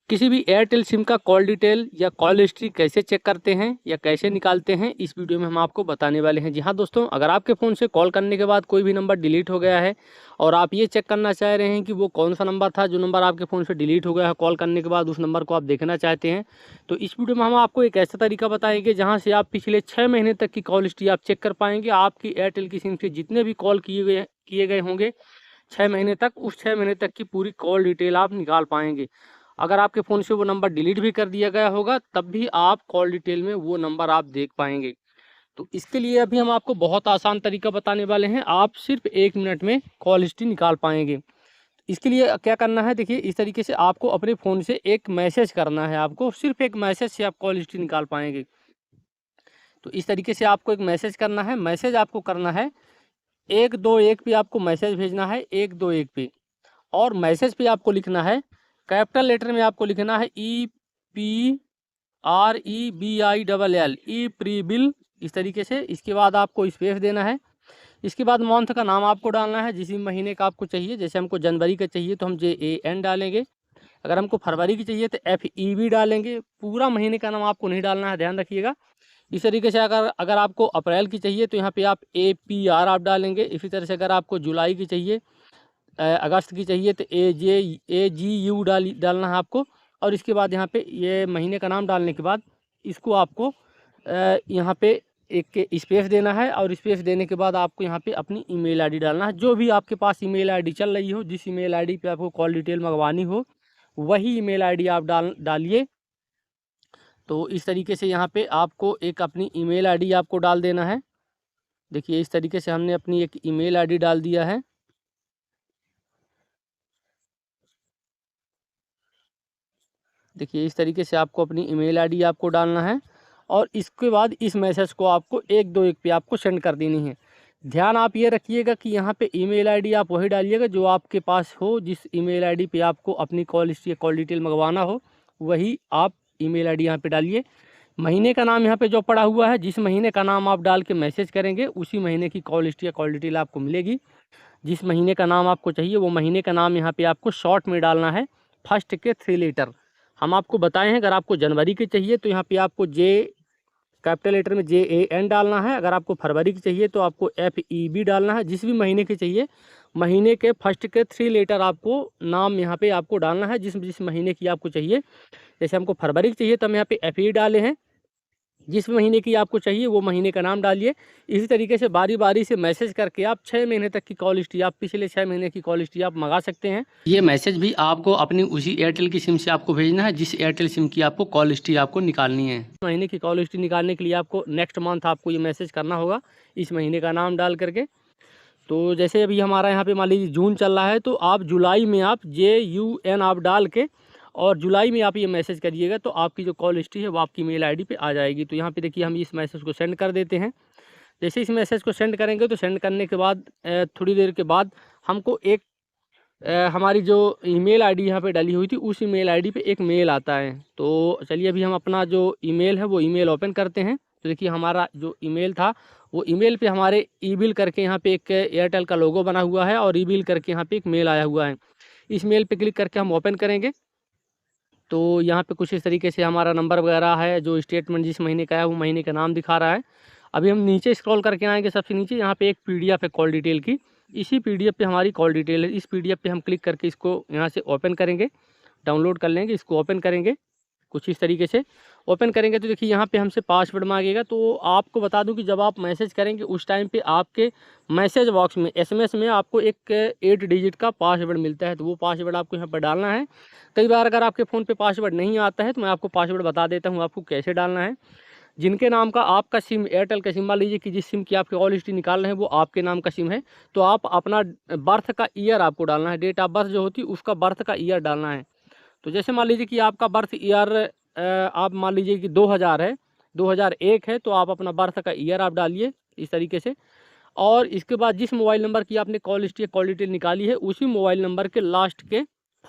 किसी भी Airtel SIM का कॉल डिटेल या कॉल हिस्ट्री कैसे चेक करते हैं या कैसे निकालते हैं, इस वीडियो में हम आपको बताने वाले हैं। जी हाँ दोस्तों, अगर आपके फ़ोन से कॉल करने के बाद कोई भी नंबर डिलीट हो गया है और आप ये चेक करना चाह रहे हैं कि वो कौन सा नंबर था जो नंबर आपके फ़ोन से डिलीट हो गया है, कॉल करने के बाद उस नंबर को आप देखना चाहते हैं, तो इस वीडियो में हम आपको एक ऐसा तरीका बताएंगे जहाँ से आप पिछले 6 महीने तक की कॉल हिस्ट्री आप चेक कर पाएंगे। आपकी एयरटेल की सिम से जितने भी कॉल किए गए होंगे 6 महीने तक, उस 6 महीने तक की पूरी कॉल डिटेल आप निकाल पाएंगे। अगर आपके फ़ोन से वो नंबर डिलीट भी कर दिया गया होगा तब भी आप कॉल डिटेल में वो नंबर आप देख पाएंगे। तो इसके लिए अभी हम आपको बहुत आसान तरीका बताने वाले हैं, आप सिर्फ 1 मिनट में कॉल हिस्ट्री निकाल पाएंगे। इसके लिए क्या करना है, देखिए इस तरीके से आपको अपने फ़ोन से एक मैसेज करना है। आपको सिर्फ एक मैसेज से आप कॉल हिस्ट्री निकाल पाएंगे। तो इस तरीके से आपको एक मैसेज करना है। मैसेज आपको करना है 121 पे, आपको मैसेज भेजना है 121 पे। और मैसेज पे आपको लिखना है, कैपिटल लेटर में आपको लिखना है EPREBILL, ई प्रीबिल, इस तरीके से। इसके बाद आपको स्पेस देना है। इसके बाद मंथ का नाम आपको डालना है, जिस महीने का आपको चाहिए। जैसे हमको जनवरी का चाहिए तो हम JAN डालेंगे। अगर हमको फरवरी की चाहिए तो FEB डालेंगे। पूरा महीने का नाम आपको नहीं डालना है, ध्यान रखिएगा। इस तरीके से अगर अगर आपको अप्रैल की चाहिए तो यहाँ पे आप APR आप डालेंगे। इसी तरह से अगर आपको जुलाई की चाहिए, अगस्त की चाहिए तो AGU डालना है आपको। और इसके बाद यहाँ पे ये महीने का नाम डालने के बाद इसको आपको यहाँ पे एक स्पेस देना है। और स्पेस देने के बाद आपको यहाँ पे अपनी ईमेल आईडी डालना है। जो भी आपके पास ईमेल आईडी चल रही हो, जिस ईमेल आईडी पे आपको कॉल डिटेल मंगवानी हो, वही ईमेल आईडी आप डालिए। तो इस तरीके से यहाँ पे आपको एक अपनी ईमेल आईडी आपको डाल देना है। देखिए इस तरीके से हमने अपनी एक ईमेल आईडी डाल दिया है। देखिए इस तरीके से आपको अपनी ईमेल आईडी आपको डालना है। और इसके बाद इस मैसेज को आपको 121 पे आपको सेंड कर देनी है। ध्यान आप ये रखिएगा कि यहाँ पे ईमेल आईडी आप वही डालिएगा जो आपके पास हो। जिस ईमेल आईडी पे आपको अपनी कॉल हिस्ट्री या कॉल डिटेल मंगवाना हो, वही आप ईमेल आईडी यहाँ पे डालिए। महीने का नाम यहाँ पे जो पड़ा हुआ है, जिस महीने का नाम आप डाल के मैसेज करेंगे उसी महीने की कॉल हिस्ट्री या कॉल डिटेल आपको मिलेगी। जिस महीने का नाम आपको चाहिए वो महीने का नाम यहाँ पे आपको शॉर्ट में डालना है, फर्स्ट के 3 लेटर। हम आपको बताए हैं, अगर आपको जनवरी की चाहिए तो यहाँ पे आपको कैपिटल लेटर में JAN डालना है। अगर आपको फरवरी की चाहिए तो आपको FEB डालना है। जिस भी महीने की चाहिए, महीने के फर्स्ट के 3 लेटर आपको नाम यहाँ पे आपको डालना है, जिस जिस महीने की आपको चाहिए। जैसे हमको फरवरी की चाहिए तो हम यहाँ पे FE डाले हैं। जिस महीने की आपको चाहिए वो महीने का नाम डालिए। इसी तरीके से बारी बारी से मैसेज करके आप 6 महीने तक की कॉल हिस्ट्री, आप पिछले 6 महीने की कॉल हिस्ट्री आप मंगा सकते हैं। ये मैसेज भी आपको अपनी उसी एयरटेल की सिम से आपको भेजना है जिस एयरटेल सिम की आपको कॉल हिस्ट्री आपको निकालनी है। महीने की कॉल हिस्ट्री निकालने के लिए आपको नेक्स्ट मंथ आपको ये मैसेज करना होगा, इस महीने का नाम डाल करके। तो जैसे अभी हमारा यहाँ पे मान लीजिए जून चल रहा है, तो आप जुलाई में आप JUN आप डाल के और जुलाई में आप ये मैसेज करिएगा तो आपकी जो कॉल हिस्ट्री है वो आपकी मेल आईडी पे आ जाएगी। तो यहाँ पे देखिए हम इस मैसेज को सेंड कर देते हैं। जैसे इस मैसेज को सेंड करेंगे तो सेंड करने के बाद थोड़ी देर के बाद हमको एक हमारी जो ईमेल आईडी यहाँ पे डाली हुई थी उस ईमेल आईडी पे एक मेल आता है। तो चलिए अभी हम अपना जो ईमेल है वो ईमेल ओपन करते हैं। तो देखिए हमारा जो ईमेल था वो ईमेल पे हमारे ईबिल करके यहाँ पे एक एयरटेल का लोगो बना हुआ है और ईबिल करके यहाँ पे एक मेल आया हुआ है। इस मेल पे क्लिक करके हम ओपन करेंगे तो यहाँ पे कुछ इस तरीके से हमारा नंबर वगैरह है, जो स्टेटमेंट जिस महीने का है वो महीने का नाम दिखा रहा है। अभी हम नीचे स्क्रॉल करके आएंगे, सबसे नीचे यहाँ पे एक PDF है कॉल डिटेल की। इसी PDF पे हमारी कॉल डिटेल है। इस PDF पे हम क्लिक करके इसको यहाँ से ओपन करेंगे, डाउनलोड कर लेंगे, इसको ओपन करेंगे। कुछ इस तरीके से ओपन करेंगे तो देखिए यहाँ पे हमसे पासवर्ड मांगेगा। तो आपको बता दूं कि जब आप मैसेज करेंगे उस टाइम पे आपके मैसेज बॉक्स में SMS में आपको एक 8 डिजिट का पासवर्ड मिलता है। तो वो पासवर्ड आपको यहाँ पर डालना है। कई बार अगर आपके फ़ोन पे पासवर्ड नहीं आता है तो मैं आपको पासवर्ड बता देता हूँ आपको कैसे डालना है। जिनके नाम का आपका सिम एयरटेल का सिम, मान लीजिए कि जिस सिम की आपकी कॉल हिस्ट्री निकाल रहे हैं वो आपके नाम का सिम है, तो आप अपना बर्थ का ईयर आपको डालना है। डेट ऑफ बर्थ जो होती है उसका बर्थ का ईयर डालना है। तो जैसे मान लीजिए कि आपका बर्थ ईयर आप मान लीजिए कि 2000 है, 2001 है, तो आप अपना बर्थ का ईयर आप डालिए इस तरीके से। और इसके बाद जिस मोबाइल नंबर की आपने कॉल हिस्ट्री कॉल डिटेल निकाली है उसी मोबाइल नंबर के लास्ट के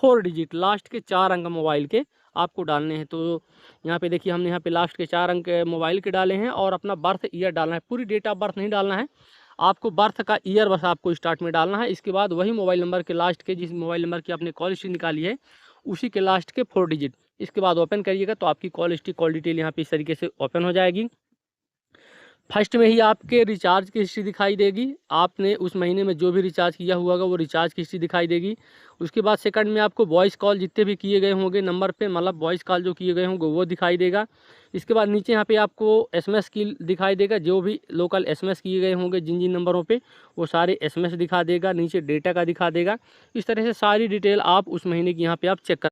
4 डिजिट, लास्ट के 4 अंक मोबाइल के आपको डालने हैं। तो यहाँ पे देखिए हमने यहाँ पे लास्ट के 4 अंक मोबाइल के डाले हैं और अपना बर्थ ईयर डालना है। पूरी डेट ऑफ बर्थ नहीं डालना है, आपको बर्थ का ईयर बस आपको स्टार्ट में डालना है। इसके बाद वही मोबाइल नंबर के लास्ट के जिस मोबाइल नंबर की आपने कॉल हिस्ट्री निकाली है उसी के लास्ट के 4 डिजिट। इसके बाद ओपन करिएगा तो आपकी कॉल हिस्ट्री, कॉल डिटेल यहाँ पे इस तरीके से ओपन हो जाएगी। फर्स्ट में ही आपके रिचार्ज की हिस्ट्री दिखाई देगी, आपने उस महीने में जो भी रिचार्ज किया हुआ होगा वो रिचार्ज की हिस्ट्री दिखाई देगी। उसके बाद सेकंड में आपको वॉइस कॉल जितने भी किए गए होंगे नंबर पे, मतलब वॉइस कॉल जो किए गए होंगे वो दिखाई देगा। इसके बाद नीचे यहाँ पे आपको एसएमएस की दिखाई देगा, जो भी लोकल एसएमएस किए गए होंगे जिन जिन नंबरों पे वो सारे एसएमएस दिखा देगा, नीचे डेटा का दिखा देगा। इस तरह से सारी डिटेल आप उस महीने की यहाँ पे आप चेक कर